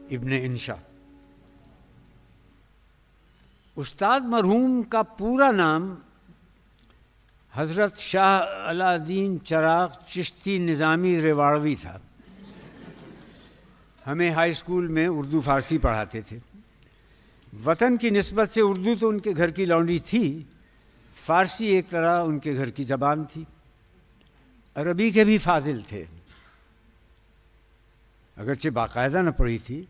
ابن انشا. استاد مرحوم کا پورا نام حضرت شاہ علاء الدین چراغ چشتی نظامی ریواڑوی تھا. ہمیں ہائی اسکول میں اردو فارسی پڑھاتے تھے. وطن کی نسبت سے اردو تو ان کے گھر کی لونڈی تھی، فارسی ایک طرح ان کے گھر کی زبان تھی. عربی کے بھی فاضل تھے، اگرچہ باقاعدہ نہ پڑھی تھی،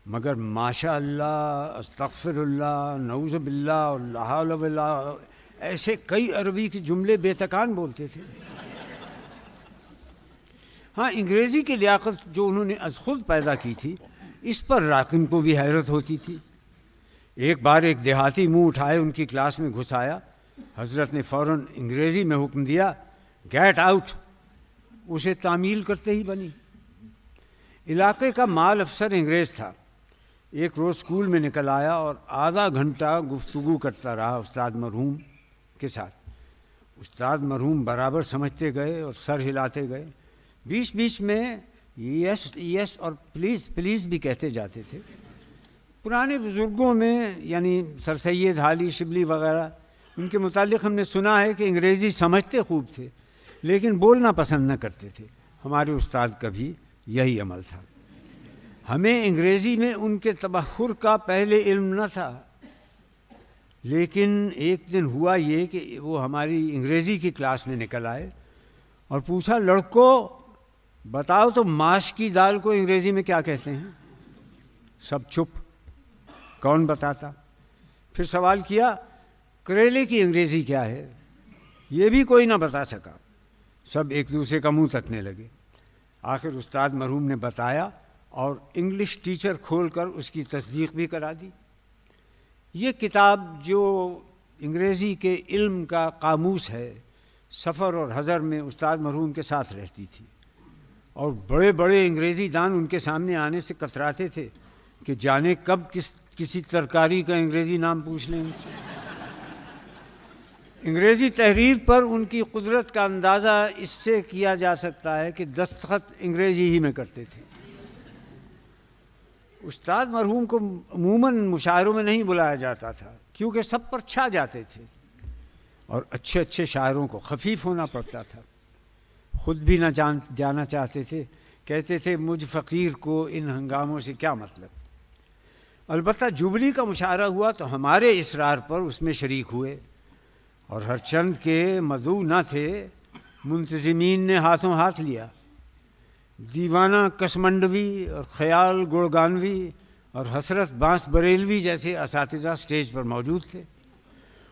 مگر ماشاء اللہ، استغفر اللہ، نعوذ باللہ، لا حول ولا، ایسے کئی عربی کے جملے بے تکان بولتے تھے. ہاں، انگریزی کی لیاقت جو انہوں نے از خود پیدا کی تھی، اس پر راکن کو بھی حیرت ہوتی تھی. ایک بار ایک دیہاتی منہ اٹھائے ان کی کلاس میں گھس آیا. حضرت نے فوراً انگریزی میں حکم دیا، گیٹ آؤٹ. اسے تعمیل کرتے ہی بنی. علاقے کا مال افسر انگریز تھا. ایک روز اسکول میں نکل آیا اور آدھا گھنٹہ گفتگو کرتا رہا استاد مرحوم کے ساتھ. استاد مرحوم برابر سمجھتے گئے اور سر ہلاتے گئے. بیچ بیچ میں یس یس اور پلیز پلیز بھی کہتے جاتے تھے. پرانے بزرگوں میں یعنی سر سید حالی شبلی وغیرہ، ان کے متعلق ہم نے سنا ہے کہ انگریزی سمجھتے خوب تھے لیکن بولنا پسند نہ کرتے تھے. ہمارے استاد کا بھی یہی عمل تھا. ہمیں انگریزی میں ان کے تبحر کا پہلے علم نہ تھا، لیکن ایک دن ہوا یہ کہ وہ ہماری انگریزی کی کلاس میں نکل آئے اور پوچھا، لڑکوں بتاؤ تو ماش کی دال کو انگریزی میں کیا کہتے ہیں؟ سب چپ، کون بتاتا؟ پھر سوال کیا، کریلے کی انگریزی کیا ہے؟ یہ بھی کوئی نہ بتا سکا. سب ایک دوسرے کا منہ تکنے لگے. آخر استاد مرحوم نے بتایا اور انگلش ٹیچر کھول کر اس کی تصدیق بھی کرا دی. یہ کتاب جو انگریزی کے علم کا قاموس ہے، سفر اور حضر میں استاد مرحوم کے ساتھ رہتی تھی اور بڑے بڑے انگریزی دان ان کے سامنے آنے سے کتراتے تھے کہ جانے کب کسی ترکاری کا انگریزی نام پوچھ لیں ان سے. انگریزی تحریر پر ان کی قدرت کا اندازہ اس سے کیا جا سکتا ہے کہ دستخط انگریزی ہی میں کرتے تھے. استاد مرحوم کو عموماً مشاعروں میں نہیں بلایا جاتا تھا کیونکہ سب پر چھا جاتے تھے اور اچھے اچھے شاعروں کو خفیف ہونا پڑتا تھا. خود بھی نہ جانا چاہتے تھے، کہتے تھے مجھ فقیر کو ان ہنگاموں سے کیا مطلب. البتہ جبلی کا مشاعرہ ہوا تو ہمارے اصرار پر اس میں شریک ہوئے اور ہر چند کے مدعو نہ تھے. منتظمین نے ہاتھوں ہاتھ لیا. دیوانہ کسمنڈوی اور خیال گڑگانوی اور حسرت بانس بریلوی جیسے اساتذہ اسٹیج پر موجود تھے.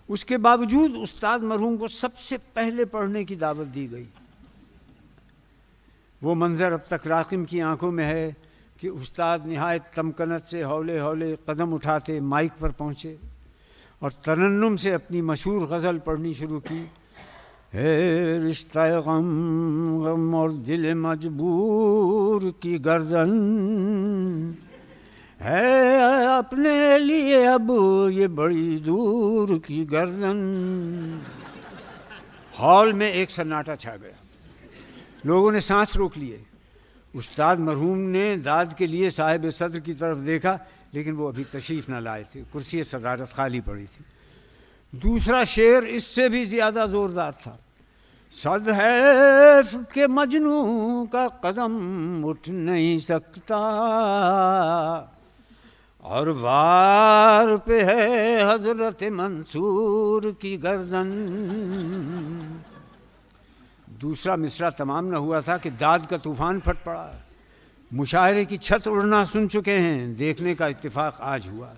اس کے باوجود استاد مرحوم کو سب سے پہلے پڑھنے کی دعوت دی گئی. وہ منظر اب تک راقم کی آنکھوں میں ہے کہ استاد نہایت تمکنت سے ہولے ہولے قدم اٹھاتے مائک پر پہنچے اور ترنم سے اپنی مشہور غزل پڑھنی شروع کی. ہے رشتہ غم غم اور دل مجبور کی گردن، ہے اپنے لیے اب یہ بڑی دور کی گردن. ہال میں ایک سناٹا چھا گیا. لوگوں نے سانس روک لیے. استاد مرحوم نے داد کے لیے صاحب صدر کی طرف دیکھا لیکن وہ ابھی تشریف نہ لائے تھے. کرسی صدارت خالی پڑی تھی. دوسرا شعر اس سے بھی زیادہ زوردار تھا. صد حیف کہ مجنوں کا قدم اٹھ نہیں سکتا اور وار پہ ہے حضرت منصور کی گردن. دوسرا مصرع تمام نہ ہوا تھا کہ داد کا طوفان پھٹ پڑا. مشاعرے کی چھت اڑنا سن چکے ہیں، دیکھنے کا اتفاق آج ہوا.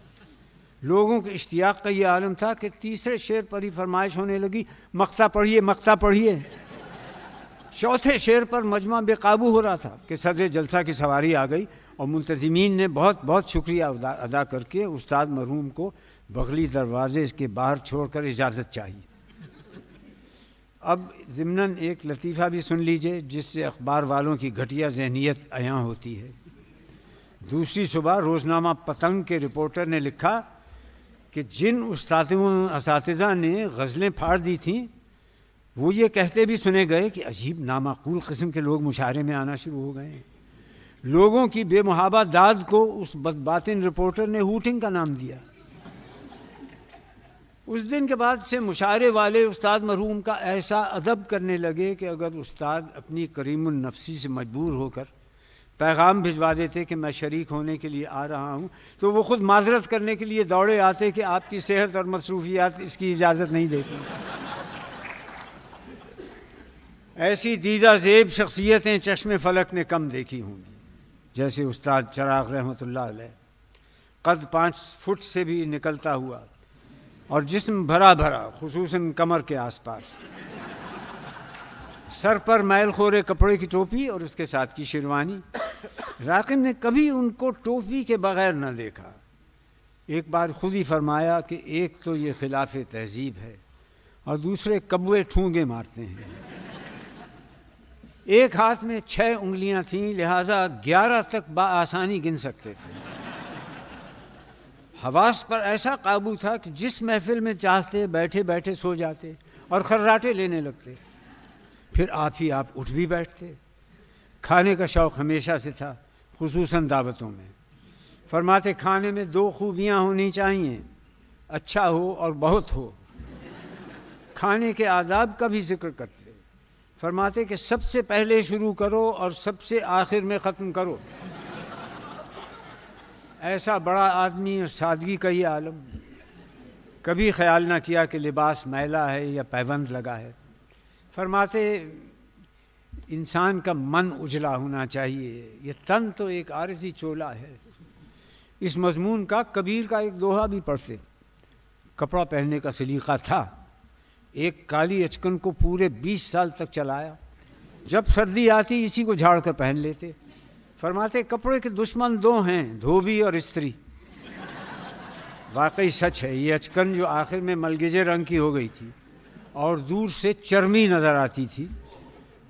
لوگوں کے اشتیاق کا یہ عالم تھا کہ تیسرے شعر پر ہی فرمائش ہونے لگی، مقطع پڑھیے مقطع پڑھیے. چوتھے شعر پر مجمع بے قابو ہو رہا تھا کہ صدر جلسہ کی سواری آ گئی اور منتظمین نے بہت بہت شکریہ ادا کر کے استاد مرحوم کو بغلی دروازے کے باہر چھوڑ کر اجازت چاہیے. اب ضمناً ایک لطیفہ بھی سن لیجئے جس سے اخبار والوں کی گھٹیا ذہنیت عیاں ہوتی ہے. دوسری صبح روزنامہ پتنگ کے رپورٹر نے لکھا کہ جن اساتذہ نے غزلیں پھاڑ دی تھیں وہ یہ کہتے بھی سنے گئے کہ عجیب نامعقول قسم کے لوگ مشاعرے میں آنا شروع ہو گئے ہیں. لوگوں کی بے محابہ داد کو اس بدباطن رپورٹر نے ہوٹنگ کا نام دیا۔ اس دن کے بعد سے مشاعرے والے استاد مرحوم کا ایسا ادب کرنے لگے کہ اگر استاد اپنی کریم النفسی سے مجبور ہو کر پیغام بھجوا دیتے کہ میں شریک ہونے کے لیے آ رہا ہوں تو وہ خود معذرت کرنے کے لیے دوڑے آتے کہ آپ کی صحت اور مصروفیات اس کی اجازت نہیں دیتی۔ ایسی دیدہ زیب شخصیتیں چشم فلک نے کم دیکھی ہوں گی، جیسے استاد چراغ رحمۃ اللہ علیہ، قد 5 فٹ سے بھی نکلتا ہوا اور جسم بھرا بھرا، خصوصاً کمر کے آس پاس، سر پر میل خورے کپڑے کی ٹوپی اور اس کے ساتھ کی شیروانی۔ راقم نے کبھی ان کو ٹوپی کے بغیر نہ دیکھا۔ ایک بار خود ہی فرمایا کہ ایک تو یہ خلاف تہذیب ہے اور دوسرے کبوے ٹھونگے مارتے ہیں۔ ایک ہاتھ میں 6 انگلیاں تھیں، لہٰذا 11 تک بآسانی گن سکتے تھے۔ حواس پر ایسا قابو تھا کہ جس محفل میں چاہتے بیٹھے بیٹھے سو جاتے اور خراٹے لینے لگتے، پھر آپ ہی آپ اٹھ بھی بیٹھتے۔ کھانے کا شوق ہمیشہ سے تھا، خصوصاً دعوتوں میں۔ فرماتے کھانے میں 2 خوبیاں ہونی چاہیے، اچھا ہو اور بہت ہو۔ کھانے کے آداب کا بھی ذکر کرتے، فرماتے کہ سب سے پہلے شروع کرو اور سب سے آخر میں ختم کرو۔ ایسا بڑا آدمی اور سادگی کا یہ عالم، کبھی خیال نہ کیا کہ لباس میلا ہے یا پیوند لگا ہے۔ فرماتے انسان کا من اجلا ہونا چاہیے، یہ تن تو ایک عارضی چولا ہے۔ اس مضمون کا کبیر کا ایک دوہا بھی پڑھتے۔ کپڑا پہننے کا سلیقہ تھا، ایک کالی اچکن کو پورے 20 سال تک چلایا، جب سردی آتی اسی کو جھاڑ کر پہن لیتے۔ فرماتے کپڑے کے دشمن 2 ہیں، دھوبی اور استری۔ واقعی سچ ہے، یہ اچکن جو آخر میں ملگجے رنگ کی ہو گئی تھی اور دور سے چرمی نظر آتی تھی،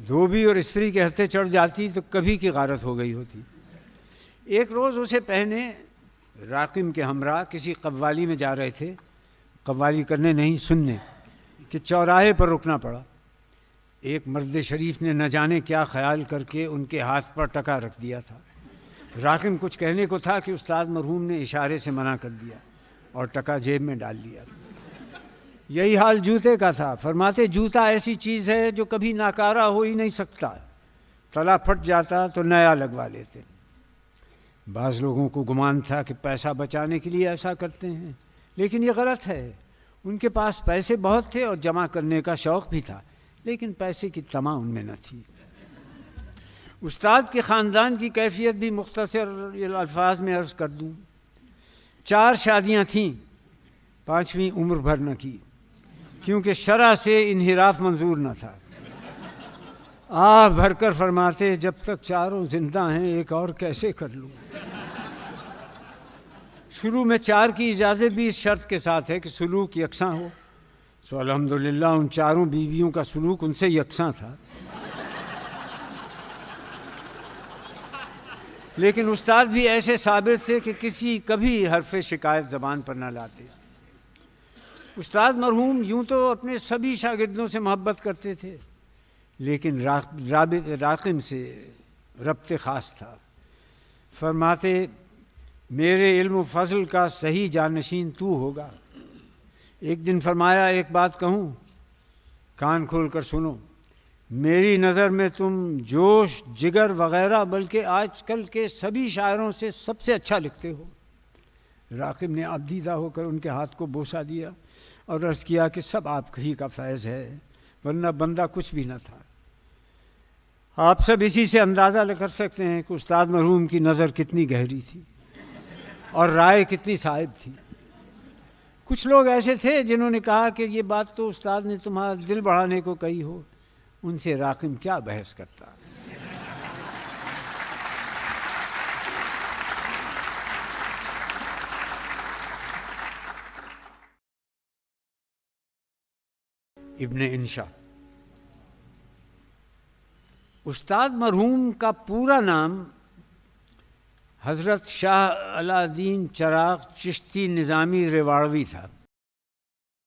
دھوبی اور استری کے ہتھے چڑھ جاتی تو کبھی کی غارت ہو گئی ہوتی۔ ایک روز اسے پہنے راقم کے ہمراہ کسی قوالی میں جا رہے تھے، قوالی کرنے نہیں سننے، کہ چوراہے پر رکنا پڑا۔ ایک مرد شریف نے نہ جانے کیا خیال کر کے ان کے ہاتھ پر ٹکا رکھ دیا تھا۔ راقم کچھ کہنے کو تھا کہ استاد مرحوم نے اشارے سے منع کر دیا اور ٹکا جیب میں ڈال لیا۔ یہی حال جوتے کا تھا۔ فرماتے جوتا ایسی چیز ہے جو کبھی ناکارہ ہو ہی نہیں سکتا، تلا پھٹ جاتا تو نیا لگوا لیتے۔ بعض لوگوں کو گمان تھا کہ پیسہ بچانے کے لیے ایسا کرتے ہیں، لیکن یہ غلط ہے۔ ان کے پاس پیسے بہت تھے اور جمع کرنے کا شوق بھی تھا، لیکن پیسے کی طمع ان میں نہ تھی۔ استاد کے خاندان کی کیفیت بھی مختصر الفاظ میں عرض کر دوں۔ 4 شادیاں تھیں، 5ویں عمر بھر نہ کی، کیونکہ شرع سے انحراف منظور نہ تھا۔ بھر کر فرماتے جب تک چاروں زندہ ہیں ایک اور کیسے کر لوں۔ شروع میں 4 کی اجازت بھی اس شرط کے ساتھ ہے کہ سلوک یکساں ہو، تو الحمدللہ ان 4 بیویوں کا سلوک ان سے یکساں تھا۔ لیکن استاد بھی ایسے صابر تھے کہ کبھی حرف شکایت زبان پر نہ لاتے۔ استاد مرحوم یوں تو اپنے سبھی شاگردوں سے محبت کرتے تھے، لیکن راقم سے ربط خاص تھا۔ فرماتے میرے علم و فضل کا صحیح جانشین تو ہوگا۔ ایک دن فرمایا ایک بات کہوں، کان کھول کر سنو، میری نظر میں تم جوش، جگر وغیرہ بلکہ آج کل کے سبھی شاعروں سے سب سے اچھا لکھتے ہو۔ راقم نے آبدیدہ ہو کر ان کے ہاتھ کو بوسہ دیا اور عرض کیا کہ سب آپ ہی کا فیض ہے، ورنہ بندہ کچھ بھی نہ تھا۔ آپ سب اسی سے اندازہ کر سکتے ہیں کہ استاد مرحوم کی نظر کتنی گہری تھی اور رائے کتنی صائب تھی۔ کچھ لوگ ایسے تھے جنہوں نے کہا کہ یہ بات تو استاد نے تمہارا دل بڑھانے کو کہی ہو، ان سے راقم کیا بحث کرتا۔ ابن انشا۔ استاد مرحوم کا پورا نام حضرت شاہ علاء الدین چراغ چشتی نظامی ریواڑوی تھا۔